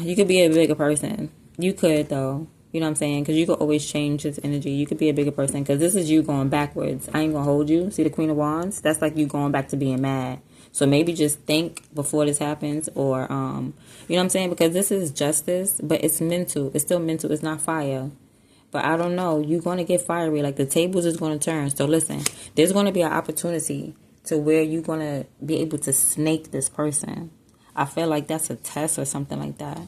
You could be a bigger person. You could though. You know what I'm saying? Because you could always change this energy. You could be a bigger person. Because this is you going backwards. I ain't going to hold you. See the Queen of Wands? That's like you going back to being mad. So maybe just think before this happens. Or, you know what I'm saying? Because this is justice. But it's mental. It's still mental. It's not fire. But I don't know. You're going to get fiery. Like the tables is going to turn. So listen. There's going to be an opportunity to where you're going to be able to snake this person. I feel like that's a test or something like that.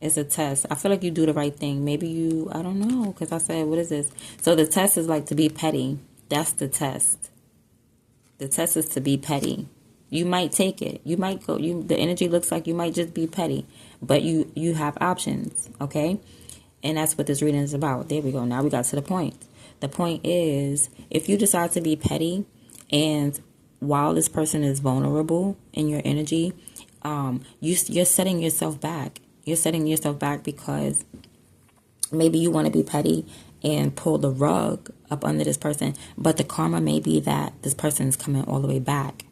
It's a test. I feel like you do the right thing. Maybe you, I don't know, because I said, what is this? So the test is like to be petty. That's the test. The test is to be petty. You might take it. You might go, the energy looks like you might just be petty. But you have options, okay? And that's what this reading is about. There we go. Now we got to the point. The point is, if you decide to be petty, and while this person is vulnerable in your energy, you're setting yourself back. You're setting yourself back because maybe you want to be petty and pull the rug up under this person. But the karma may be that this person is coming all the way back.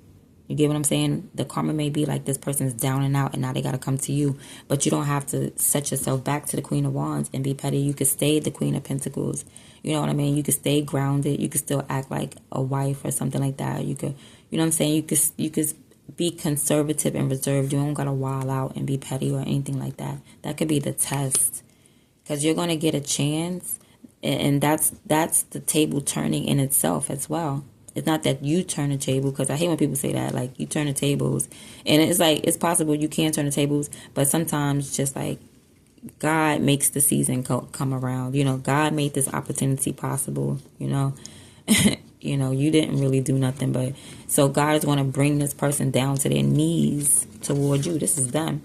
You get what I'm saying? The karma may be like this person's down and out and now they got to come to you. But you don't have to set yourself back to the Queen of Wands and be petty. You could stay the Queen of Pentacles. You know what I mean? You could stay grounded. You could still act like a wife or something like that. You could, you know what I'm saying? You could be conservative and reserved. You don't got to wild out and be petty or anything like that. That could be the test. Because you're going to get a chance. And that's the table turning in itself as well. It's not that you turn the table, because I hate when people say that, like, you turn the tables. And it's like, it's possible you can turn the tables, but sometimes just like God makes the season come around. You know, God made this opportunity possible, you know. You know, you didn't really do nothing, but so God is going to bring this person down to their knees towards you. This is them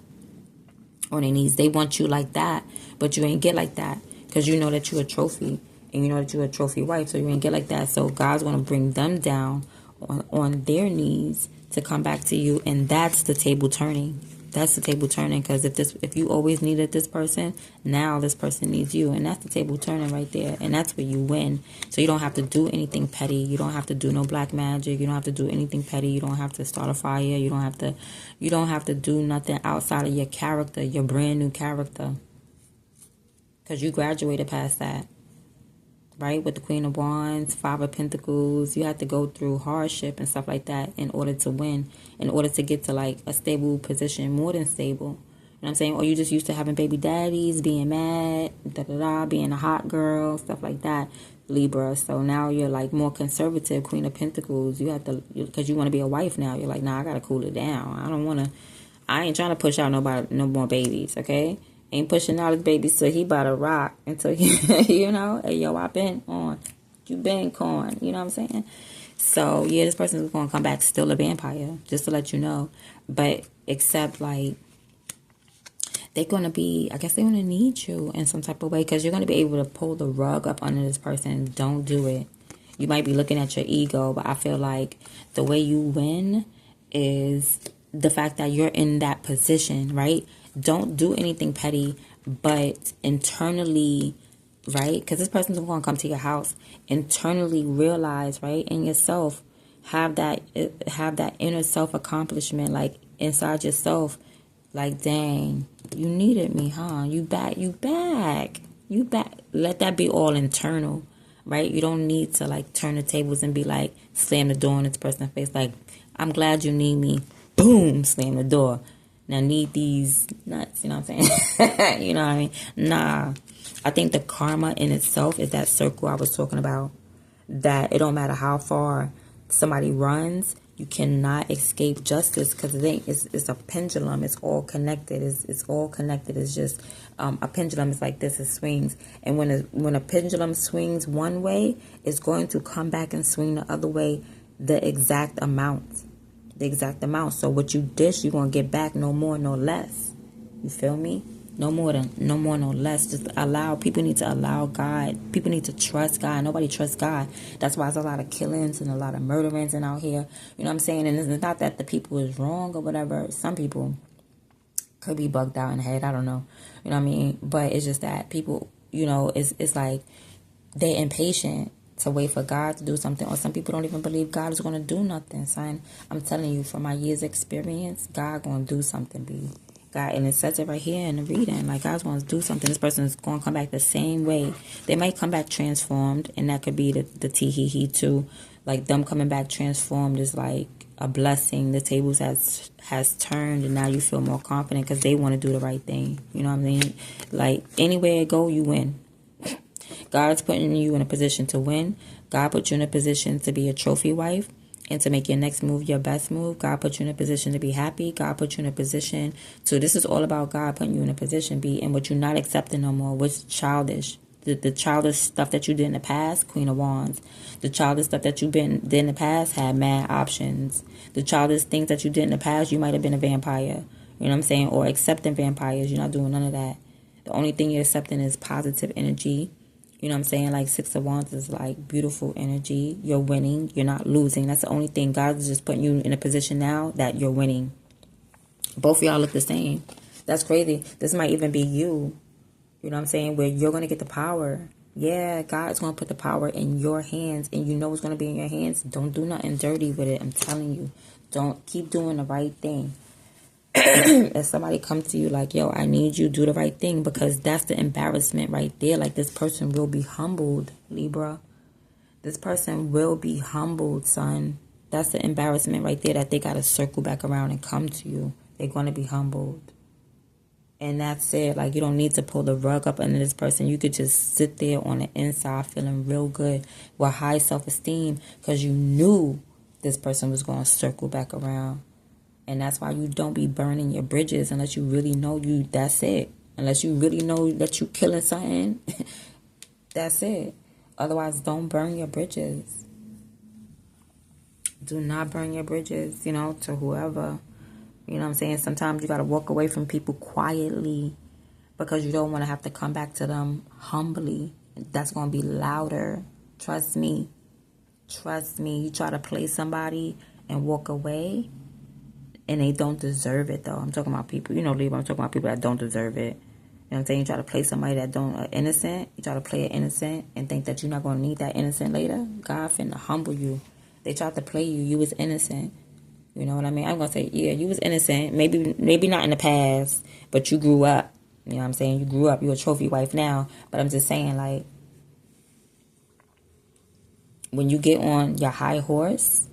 on their knees. They want you like that, but you ain't get like that because you know that you're a trophy. And you know that you're a trophy wife, so you ain't get like that. So God's going to bring them down on their knees to come back to you. And that's the table turning. That's the table turning. Because if you always needed this person, now this person needs you. And that's the table turning right there. And that's where you win. So you don't have to do anything petty. You don't have to do no black magic. You don't have to do anything petty. You don't have to start a fire. You don't have to do nothing outside of your character, your brand new character. Because you graduated past that. Right, with the Queen of Wands, Five of Pentacles, you have to go through hardship and stuff like that in order to win, in order to get to like a stable position, more than stable. You know what I'm saying? Or you just used to having baby daddies, being mad, being a hot girl, stuff like that, Libra. So now you're like more conservative, Queen of Pentacles. You have to, because you want to be a wife now. You're like, nah, I gotta cool it down. I ain't trying to push out no more babies, okay? Ain't pushing out his babies till he about to rock. Until he, you know, hey, yo, I been on. You been corn. You know what I'm saying? So, yeah, this person is going to come back still a vampire. Just to let you know. But except, like, they're going to be, I guess they're going to need you in some type of way. Because you're going to be able to pull the rug up under this person. Don't do it. You might be looking at your ego. But I feel like the way you win is the fact that you're in that position, right? Don't do anything petty, but internally, right? Because this person's going to come to your house. Internally realize, right, in yourself, have that inner self accomplishment, like inside yourself, like, dang, you needed me, huh? You back. Let that be all internal, right? You don't need to like turn the tables and be like, slam the door in this person's face, like, I'm glad you need me. Boom, slam the door. and I need these nuts, you know what I'm saying? You know what I mean? Nah. I think the karma in itself is that circle I was talking about. That it don't matter how far somebody runs, you cannot escape justice, because it's a pendulum. It's all connected. It's all connected. It's just a pendulum is like this. It swings, and when a pendulum swings one way, it's going to come back and swing the other way, the exact amount. So what you dish, you're gonna get back, no more, no less. You feel me? No more, no less. Just allow, people need to allow God. People need to trust God. Nobody trusts God. That's why there's a lot of killings and a lot of murderings and out here. You know what I'm saying? And it's not that the people is wrong or whatever. Some people could be bugged out in the head. I don't know. You know what I mean? But it's just that people, you know, it's like they're impatient to wait for God to do something. Or some people don't even believe God is going to do nothing, son. I'm telling you, from my years' experience, God going to do something, B. God, and it says it right here in the reading, like God's going to do something. This person is going to come back the same way. They might come back transformed, and that could be the he too. Like them coming back transformed is like a blessing. The tables has turned, and now you feel more confident because they want to do the right thing. You know what I mean? Like anywhere you go, you win. God's putting you in a position to win. God put you in a position to be a trophy wife. And to make your next move your best move. God put you in a position to be happy. God put you in a position to, this is all about God putting you in a position, be, and what you're not accepting no more, what's childish. The childish stuff that you did in the past, Queen of Wands. The childish stuff that you did in the past had mad options. The childish things that you did in the past, you might have been a vampire. You know what I'm saying? Or accepting vampires. You're not doing none of that. The only thing you're accepting is positive energy. You know what I'm saying? Like Six of Wands is like beautiful energy. You're winning. You're not losing. That's the only thing. God is just putting you in a position now that you're winning. Both of y'all look the same. That's crazy. This might even be you. You know what I'm saying? Where you're going to get the power. Yeah, God's going to put the power in your hands. And you know it's going to be in your hands. Don't do nothing dirty with it. I'm telling you. Don't, keep doing the right thing. If somebody comes to you like, yo, I need you, do the right thing, because that's the embarrassment right there. Like, this person will be humbled, Libra. This person will be humbled, son. That's the embarrassment right there, that they got to circle back around and come to you. They're going to be humbled. And that's it. Like, you don't need to pull the rug up under this person. You could just sit there on the inside feeling real good with high self-esteem, because you knew this person was going to circle back around. And that's why you don't be burning your bridges unless you really know you, that's it. Unless you really know that you killing something, that's it. Otherwise, don't burn your bridges. Do not burn your bridges, you know, to whoever. You know what I'm saying? Sometimes you got to walk away from people quietly because you don't want to have to come back to them humbly. That's going to be louder. Trust me. Trust me. You try to play somebody and walk away, and they don't deserve it, though. I'm talking about people, you know, Libra, I'm talking about people that don't deserve it. You know what I'm saying? You try to play somebody that don't, innocent. You try to play an innocent and think that you're not going to need that innocent later. God finna humble you. They tried to play you. You was innocent. You know what I mean? I'm going to say, yeah, you was innocent. Maybe not in the past, but you grew up. You know what I'm saying? You grew up. You're a trophy wife now. But I'm just saying, like, when you get on your high horse,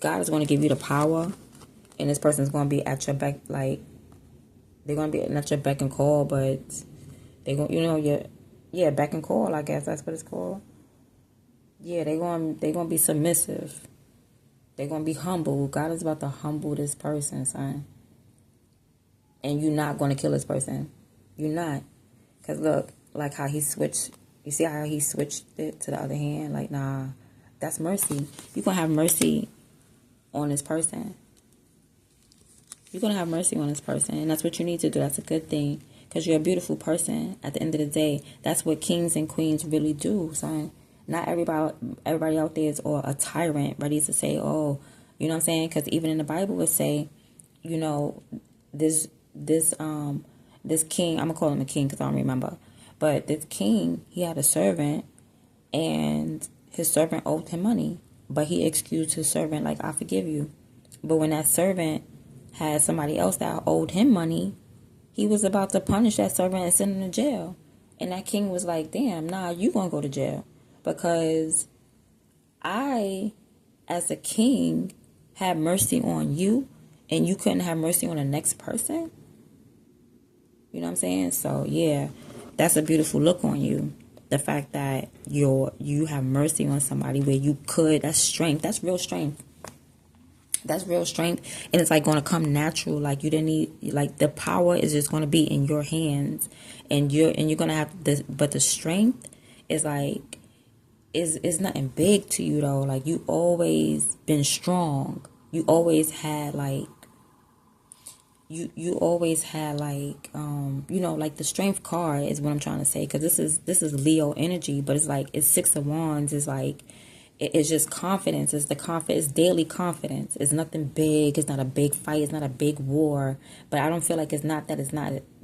God is going to give you the power. And this person's going to be at your back, like, they're going to be not your beck and call, but they're going, you know, beck and call, I guess that's what it's called. Yeah, they're going to be submissive. They're going to be humble. God is about to humble this person, son. And you're not going to kill this person. You're not. Because look, like how he switched, you see how he switched it to the other hand? Like, nah, that's mercy. You're going to have mercy on this person. You're going to have mercy on this person. And that's what you need to do. That's a good thing. Because you're a beautiful person. At the end of the day, that's what kings and queens really do, son. Not everybody out there is or a tyrant ready to say, oh, you know what I'm saying? Because even in the Bible it say, you know, this king, I'm going to call him a king because I don't remember. But this king, he had a servant, and his servant owed him money. But he excused his servant like, I forgive you. But when that servant had somebody else that owed him money, he was about to punish that servant and send him to jail. And that king was like, damn, nah, you gonna go to jail. Because I, as a king, had mercy on you, and you couldn't have mercy on the next person. You know what I'm saying? So yeah, that's a beautiful look on you. The fact that you have mercy on somebody where you could, that's strength. That's real strength. That's real strength. And it's like going to come natural. Like you didn't need, like the power is just going to be in your hands, and you're going to have this, but the strength is like, is nothing big to you though. Like you always been strong. You always had like, you always had like, like the strength card is what I'm trying to say. Cause this is Leo energy, but it's like, it's 6 of Wands. It's like, it's just confidence. It's the confidence, daily confidence. It's nothing big. It's not a big fight. It's not a big war. But I don't feel like it's not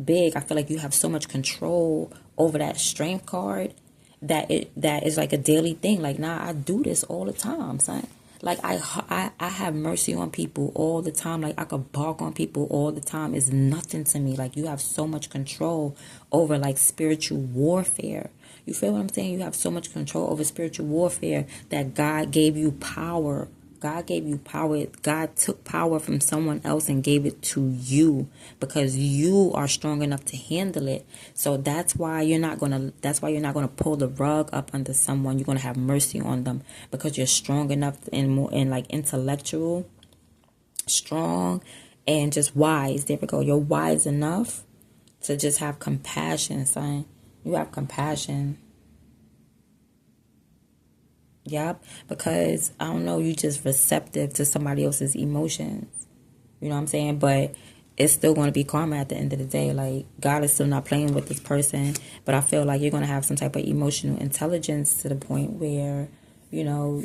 big. I feel like you have so much control over that strength card that is like a daily thing. Like, nah, I do this all the time, son. Like I have mercy on people all the time. Like I could bark on people all the time. It's nothing to me. Like you have so much control over like spiritual warfare. You feel what I'm saying? You have so much control over spiritual warfare that God gave you power. God gave you power. God took power from someone else and gave it to you because you are strong enough to handle it. So that's why you're not gonna pull the rug up under someone. You're gonna have mercy on them because you're strong enough and more and like intellectual, strong, and just wise. There we go. You're wise enough to just have compassion, son. You have compassion. Yep, because I don't know, you just receptive to somebody else's emotions. You know what I'm saying? But it's still going to be karma at the end of the day. Like God is still not playing with this person, but I feel like you're going to have some type of emotional intelligence to the point where, you know,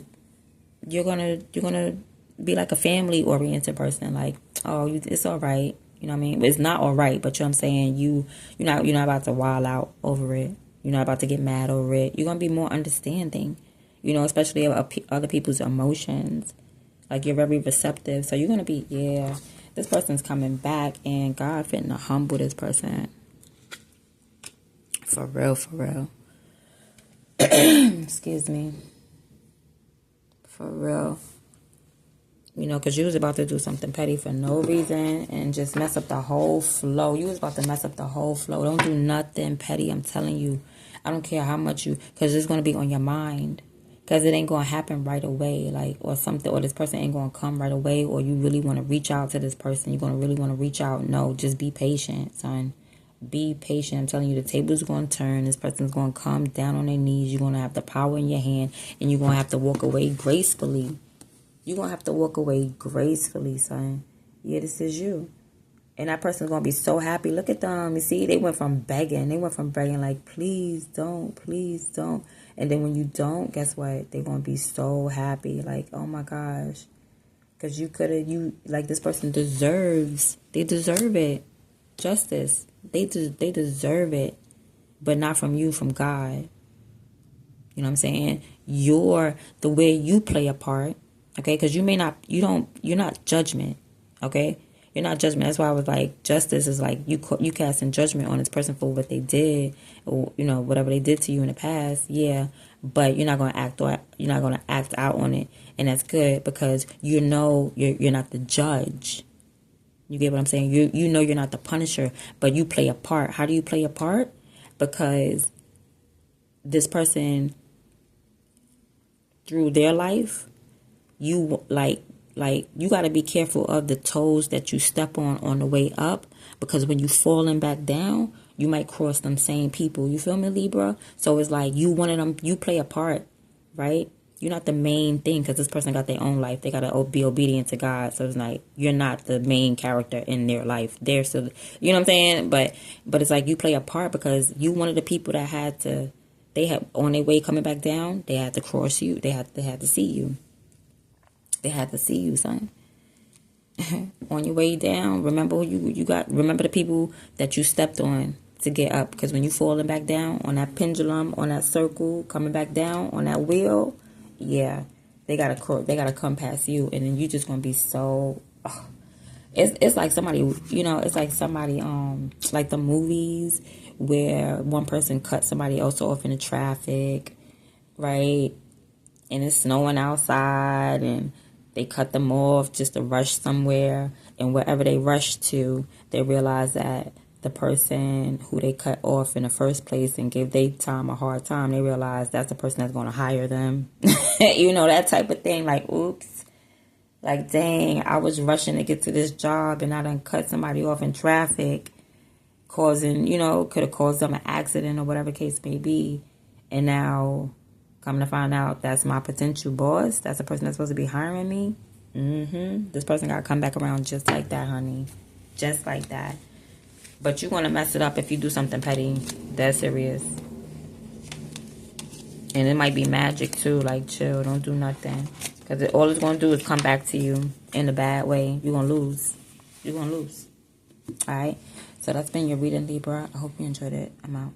you're gonna be like a family oriented person. Like, oh, it's all right. You know what I mean? It's not all right, but you know what I'm saying? You're not about to wild out over it. You're not about to get mad over it. You're going to be more understanding. You know, especially of other people's emotions. Like, you're very receptive. So you're going to be, this person's coming back. And God finna humble this person. For real, for real. Excuse me. For real. You know, because you was about to do something petty for no reason. And just mess up the whole flow. You was about to mess up the whole flow. Don't do nothing petty. I'm telling you. I don't care how much because it's going to be on your mind. Because it ain't going to happen right away, like, or something, or this person ain't going to come right away, or you really want to reach out to this person. You're going to really want to reach out. No, just be patient, son. Be patient. I'm telling you, the table's going to turn. This person's going to come down on their knees. You're going to have the power in your hand, and you're going to have to walk away gracefully. You're going to have to walk away gracefully, son. Yeah, this is you. And that person's going to be so happy. Look at them. You see, they went from begging. They went from begging like, please don't, please don't. And then when you don't, guess what? They're going to be so happy. Like, oh my gosh. Because like this person deserves, they deserve it. Justice. They deserve it. But not from you, from God. You know what I'm saying? The way you play a part. Okay? Because you're not judgment. Okay? You're not judgment. That's why I was like, justice is like you casting judgment on this person for what they did, or you know whatever they did to you in the past. Yeah, but you're not gonna act out on it, and that's good because you know you're not the judge. You get what I'm saying? You know you're not the punisher, but you play a part. How do you play a part? Because this person through their life, you you got to be careful of the toes that you step on the way up, because when you falling back down, you might cross them same people. You feel me, Libra? So it's like you one of them. You play a part, right? You're not the main thing because this person got their own life. They got to be obedient to God. So it's like you're not the main character in their life. They're still, you know what I'm saying? But it's like you play a part because you one of the people that they had on their way coming back down. They had to cross you. They had to see you. They had to see you, son. On your way down, remember remember the people that you stepped on to get up. Because when you falling back down on that pendulum, on that circle, coming back down on that wheel, yeah, they gotta come past you, and then you just gonna be so. It's like somebody, you know, it's like somebody like the movies where one person cuts somebody else off in the traffic, right? And it's snowing outside, and They cut them off just to rush somewhere. And wherever they rush to, they realize that the person who they cut off in the first place and gave their time a hard time, they realize that's the person that's going to hire them. You know, that type of thing. Like, oops. Like, dang, I was rushing to get to this job and I done cut somebody off in traffic, causing, you know, could have caused them an accident or whatever case may be. And now, come to find out, that's my potential boss. That's the person that's supposed to be hiring me. This person got to come back around just like that, honey. Just like that. But you're going to mess it up if you do something petty. That's serious. And it might be magic, too. Like, chill. Don't do nothing. Because all it's going to do is come back to you in a bad way. You're going to lose. You're going to lose. All right? So that's been your reading, Libra. I hope you enjoyed it. I'm out.